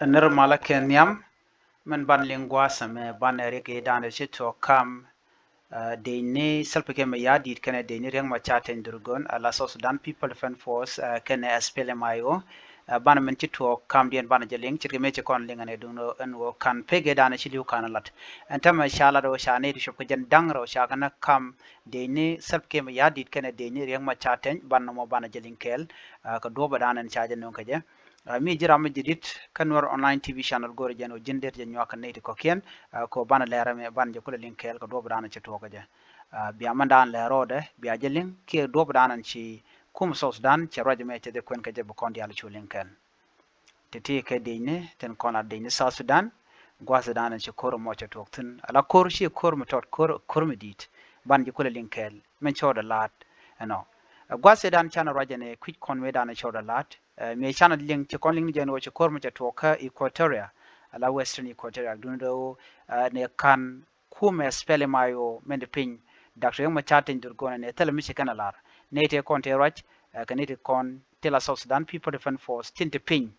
Ner malaken yam men ban lingwa same ban reke dan to kam de ne salpike me yadi kene de ne reng ma chaten durgon la so Sudan People Defense Force kene SPLM mayo ban men to kam dien ban jeling chirke me kon linga ne duno en wo kan pege dan liu kan lat entama shala do shane di shop jen dangro sha kana kam de ne salpike me yadi kene de ne reng ma chaten ban no mo ban jeling kel ko do ba dan en chaje non kaje mi jira mi jidit kanwar online tv channel gore jeno jinder je nywaka neyti ko ken ko bana lera me ban je kula linkel ko do bana ci to je biya mandan le rode biya jelin ke do bana ci kum sos dan ci roje me te de kon ke je bu kon yalla ci linkel te te ke de ne ten kon ad de ne sa sudan gwa sudan ci koro mo ci to tin ala kor ci kor mo tot kor mi dit ban je kula linkel men ci oda lat no gwa sudan chana roje ne quick kon me dan ci oda lat me chana link ci kon link jeno ci kor mo ci to ka equatoria ala western equatoria dundo ne kan kume spele mayo mende pin dr yoma chatin durgona ne tele mi kana lar ne te kon te raj kanete kon tela south sudan people defense force tinte pin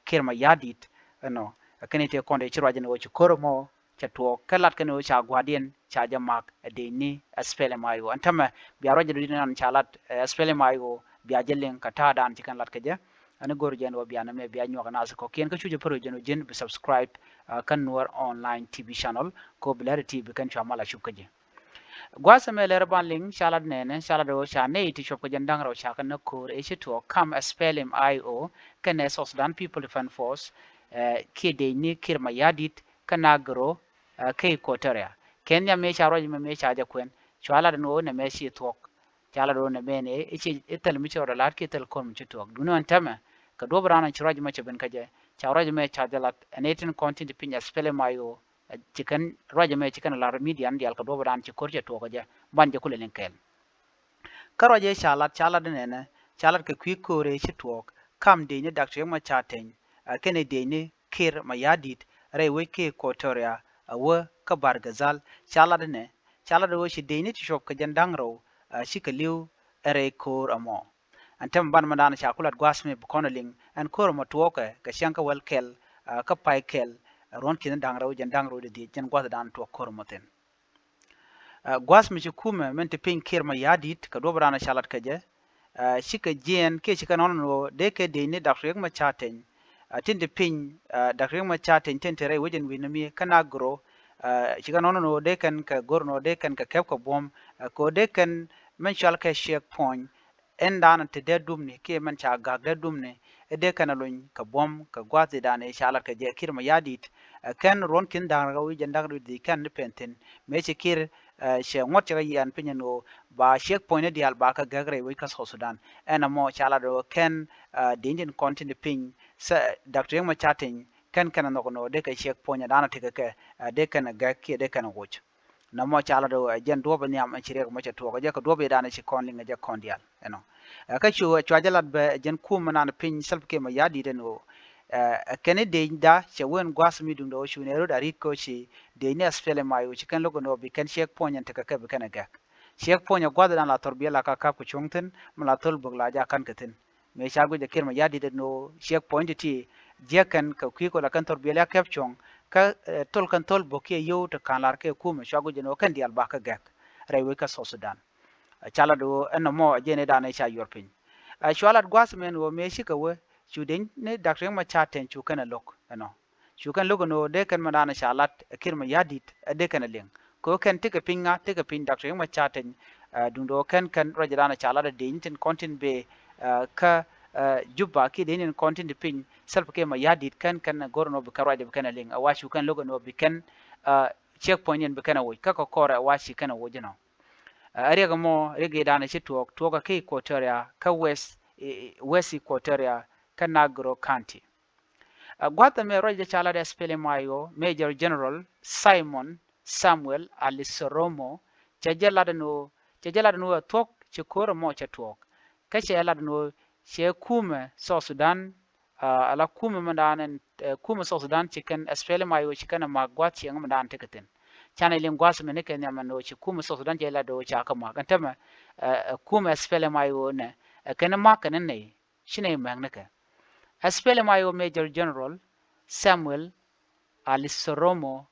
kirma yadit no kanete kon de chirwaje ne wochi koromo chato kalat kane cha gwadien cha jamak de ni spele mayo antama biya roje dinan chalat spele mayo biya jellen kata dan cikan lat kaje ana gor jen wo biya na me biya nyoga nas ko ken ka chuje pro jen jen bi subscribe kan nuar online tv channel ko bilari tv kan chamala shukaje gwasa me ler ban ling shalad nene shalad ro sha ne iti shop jen dang ro sha kan ko e to come spell him io kan so Sudan people defense force ke de ni kirma yadit kana gro ke kotoria kenya me sha ro me sha ja kwen shalad no ne me shi to shalad ro ne me ne itel mi chora lat ke tel kon mi to duno antama ka do brana chiraj ma ben kaje chawraj me chajalat anetin content pinya spell mayo chicken roje me chicken la median dial ka do bran ci korje to ko je banje kule len kel karoje chalat ne chalat ke kwi kore ci to kam de ne doctor ma chaten kene de ne kir ma yadit re we ke kotoria wo ka bargazal chalat wo shi de ne ci shop ka jandangro shi ka liu re kor amo antem ban mandana chakulat gwasme bukonaling an kor ma to ka shanka wel kel ka pai kel ron kin dangraw jen dangro de jen gwada dan to kormoten gwas mi kume men te pin kirma yadit ka dobrana shalat kaje shika jen ke shika nono de ke de ne dakre ma chaten tin de pin dakre ma chaten tin tere wajen winami kana gro shika nono de kan ka gorno de kan ka kep ko bom ko de kan men shal ka shek point en dan te de dumne ke men cha gag de dumne de kana lon ka bom ka gwate dan e shalat ka je kirma yadit kan ron kin dan rawi jen dangro di kan ne penten me che kir she ngot che yan pinyen o ba shek point di al ba ka gagre wi ka so sudan ena mo chala do ken the indian continent pin sa dr yema chatting kan kana no de ka shek point dana te ka de kana ga ke de kana goch na mo chala do jen do ba nyam chire ko che to ko je ko do be dana chi kon linga je kon dial eno ka chu chwajalat be jen kum na pin self ke ma yadi de no kene de da che wen gwas mi dum do shu ne ro da rit ko chi de ne spele mayo chi kan logo no bi kan shek ponyan te ka ka bi kana ga shek ponya gwada dan la torbiya la ka ka ku chungten mala tol bug la ja kan katen me shago de kirma yadi de no shek point ti je kan ka ku ko la kan torbiya la kap chung ka tol kan tol bo ke yo to kan lar ke ku me shago de no kan dial ba ka ga rewe ka so sudan chala do en mo je ne da ne sha yorpin shwalat gwas men wo me shi ka we chuden ne dakre ma chaten chu kana lok no chu kan lok no de kan mana na shalat kirma yadit de kan leng ko kan tika pinga tika pin dakre ma chaten dundo kan rajana chala de inten content be ka jubba ki de in content pin self ke ma yadit kan gorno be karwaje be kana leng awashu kan lok no be kan checkpoint yen be kana wo ka ko kora awashi kana wo jino ariga mo rege dana ci tuok ke Equatoria ka west Equatoria ka Nagro County gwata me roje chala de spele mayo Major General Simon Samuel Alisoromo chejelada no tuok ci koro mo ci tuok ka chejelada no che kume so Sudan ala kume mandanen kume so Sudan ci kan spele mayo ci kana magwat ci ngam tekaten chana ilim gwas mene ke nyama no chi kuma so sudan jela do cha kama kantama kuma spele mayo ne kana ma kana ne shine mang ne ka spele mayo Major General Samuel Alisoromo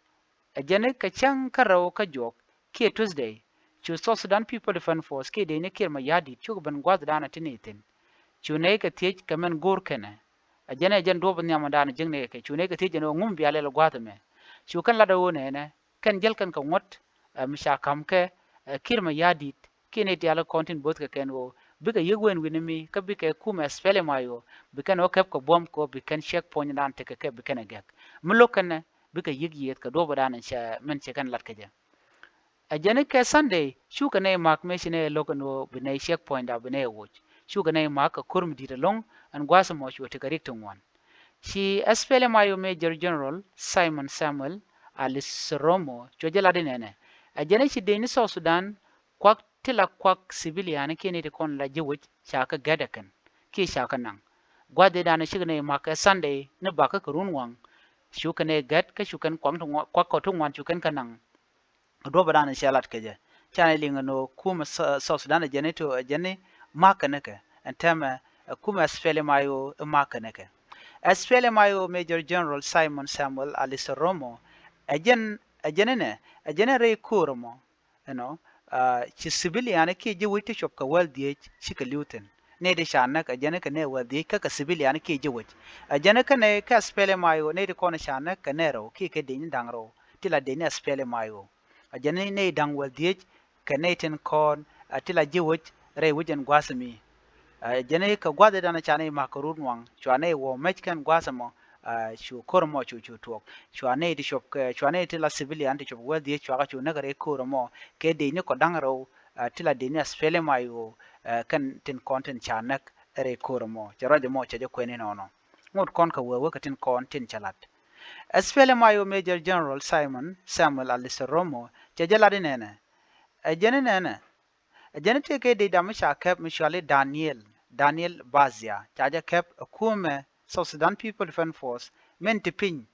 ajane ka chang ka raw ka jok ke Tuesday chu South Sudan People Defense Force ke de ne kir ma yadi chu ban gwad dana tinitin chu ne ka tej kamen gor kana ajane jan do ban nyama dana jingne ke chu ne ka tej no ngum biale lo gwad me chu kan la dawo ne kan jel kan ka ngot misha kam ke kir ma yadi ke ne tiala kontin bot ka ken wo bika yegwen winimi ka bika kuma spele mayo bika no kep ko bom ko bika check point dan te ke bika na gak mulokan bika yegyet ka do badan sha men che kan lat kaje ajane ke sunday shu ka ne mak me shine lokano bina check point da bina woch shu ka ne mak ka kurm di long an gwasa mo shu te karik wan shi spele mayo major general Simon Samuel Alice Romo chojela dinene ajane shi de ni South Sudan kwak tila kwak civilian kene de kon la jewuj shaka gadakan ki shaka nan gwade da na shigne maka sunday ne baka kurun wang shukane gad ka shukan kwam to kwak ko tun wan shukan kanan do bada na shalat keje chane linga no kuma South Sudan jene to jene maka nake antama kuma spele mayo maka nake spele mayo major general Simon Samuel Alice Romo ajene re kurmo you know ci civilian ke je wite shop ka waldi shi ka lutin ne da shana ka jana ka ne waldi ka civilian ke je wite jana ka ne ka spele mayo ne da kona shana ka ne ro ke de ni dangro tila de ne spele mayo jana ne dang waldi ka ne tin kon tila je wite re wujen gwasami jana ka gwada dana chane makarun wang chwane wo mechkan gwasamo shu kormo chu tuok chwane di shop chwane tila civilian di shop waldi chwa chu nagare kormo ke de ni ko dangro tila de ni spele mayo kan tin content chanak re kormo charaje mo chaje kweni nono ngot kon ka wewe ka tin kon tin chalat spele mayo major general Simon Samuel Alisoromo chaje ladinene ajene ajene ke de damisha kep mishale Daniel Bazia chaja kep kume South Sudan People Defense Force men tipin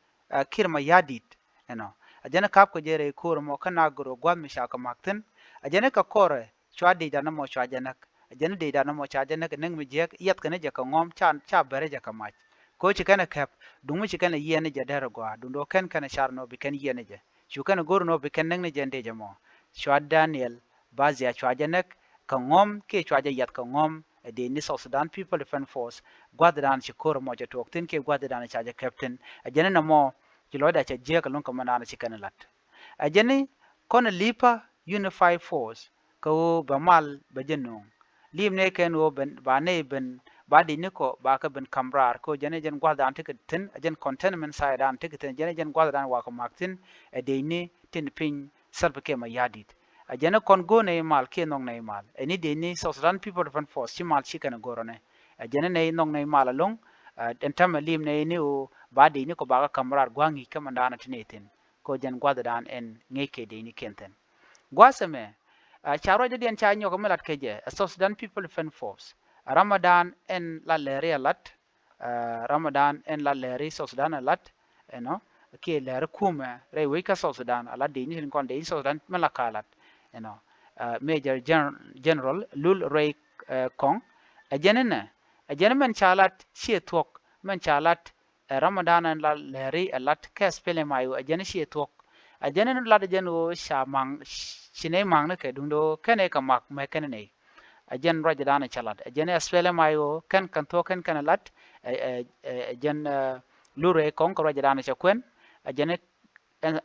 kirma yadit ajana kap ko jere kurmo kana goro gwam mi shaka makten ajana ka kore chwa de dana mo chwa janak ajana de dana mo chwa janak nang mi jek yat kana jaka ngom cha bere jaka mach ko chi kana kap dungu chi kana yene ja dara gwa dundo kan kana sharno bi kan yene ja chu kana goro no bi kan nang ne jende jamo chwa Daniel Bazia chwa janak ka ngom ke chwa ja yat ka ngom de ni South Sudan People Defense Force gwadran shi kor mo jato tin ke gwadran cha captain ajana na mo kiloda cha je ka lon ka manana shi kana lat ajani kon lipa Unified Force ko bamal bajeno lim ne ken wo ben ba ne ben ba di ne ko ba ka ben kamrar ko jane jan gwadran tik tin ajan containment side an tik tin jane jan gwadran wa ka maktin de ni tin pin salpa ke ma yadit ajana kon go ne mal ke nong ne mal eni de ni South Sudan People Defense Force chi mal chi kana gorone ajana ne nong ne mal long entama lim ne ni o ba de ni ko ba kamrar gwangi kamanda na tinetin ko jan gwada dan en ngeke de ni kenten gwasame charo de den cha nyoga melat keje South Sudan People Defense Force Ramadan en la lere lat Ramadan en la lere South Sudan lat ke lere kuma re wika South Sudan ala de ni kon de South Sudan malakalat Major General Lul Ray Kong ajana men chalat shi tok men chalat Ramadan an la leri alat kes pele mayu ajana shi tok ajana la de jeno sha mang shine mang ne ke dundo kene ka mak me kene ne ajan raja dana chalat ajana spele mayu kan to kan lat ajan Lure Kong ko raja dana chakwen ajana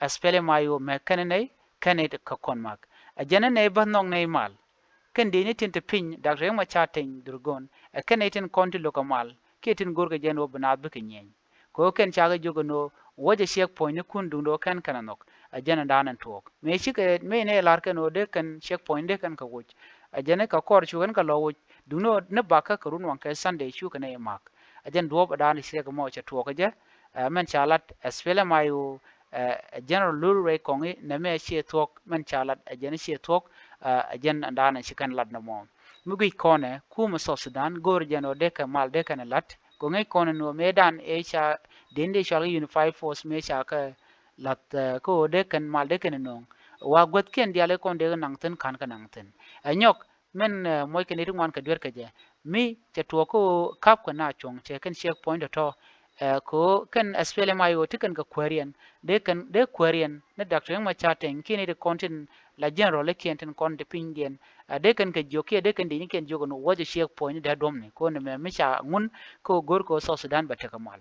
spele mayu me kene ne kene ka kon mak ajana ne ba nong ne mal kan de ni tin te pin dak re ma chating durgon kan ne tin konti lokamal ke tin gorga jen wo bana be kenyen ko ken chaga jogo no woje shek point ni kun dundo kan kananok ajana danan tok me shike me ne lar kan o de kan shek point de kan ka wuch ajana ka kor chu kan ka lo wuch duno ne baka karun wan ka sunday chu kan e mak ajan do ba dan shek mo cha tok je men chalat asfele mayu general lure kongi na me she tok men chalat ajana she tok ajan dana shikan lad na mo mugi kone kuma South Sudan gor jano de ka mal de kan lat ko ngai kone no medan e cha dende shal Unified Force me cha ka lat ko de kan mal de kan no wa got ken diale kon de nang ten kan kan nang ten anyok men moy ken ri wan ka dwer ka je mi cha to ko kap ko na chong che kan check point to ko kan SPLM ayo tikan ka querian de querian na Dr. Yang Machaten kini de content la general le kienten kon de pingen de kan ka joke de kan de ken jogo no waje shek point da domne ko ne me misha ngun ko gor ko South Sudan ba ta kamal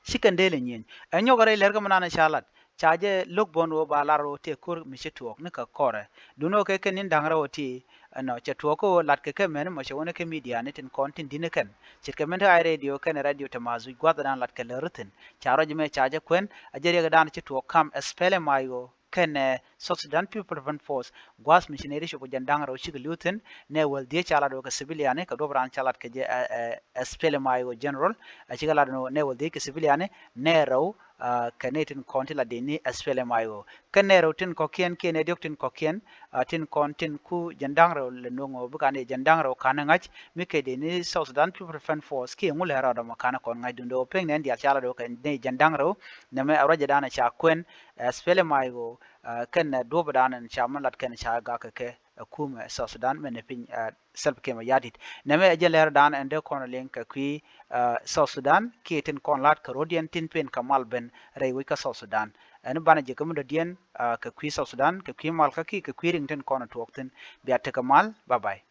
shikan dele nyen anyo gore ler ga manana shalat chaje lok bon wo balaro te kur mishetuok ne ka kore duno ke kenin dangra oti no chetuoko lat ke men mo shewone ke media ne tin kontin dineken chirke men ta radio ken radio tamazu gwada dan lat ke lerutin charo jime chaje kwen ajeri ga dan chetuok kam espele mayo ken South Sudan People Defense Force gwas missionary shugo jandang ro shig lutin ne wel die chala do ka civilian ka dobran chalat ke je espele mayo general a chigala no ne wel die ke civilian ne ro kanetin konti la deni espele mayo kan ne ro tin kokien ke ne doktin kokien tin kontin ku jandang ro le nongo bukane jandang ro kana ngach mi ke deni South Sudan People Defense Force ke ngul hera do makana kon ngai dundo peng ne dia chala do kan ne jandang ro ne me araja dana cha kwen espele mayo kan do badanan chaman lat kan cha ga ke kuma South Sudan men pin self kema yadit neme ajeler dan ende kono len ka kui South Sudan ki tin kon lat ka rodian tin pen kamal ben rewi ka South Sudan en bana je kamu dien ka kui South Sudan ka kui mal ka ki ka kui ring tin kono tuoktin biya te kamal bye bye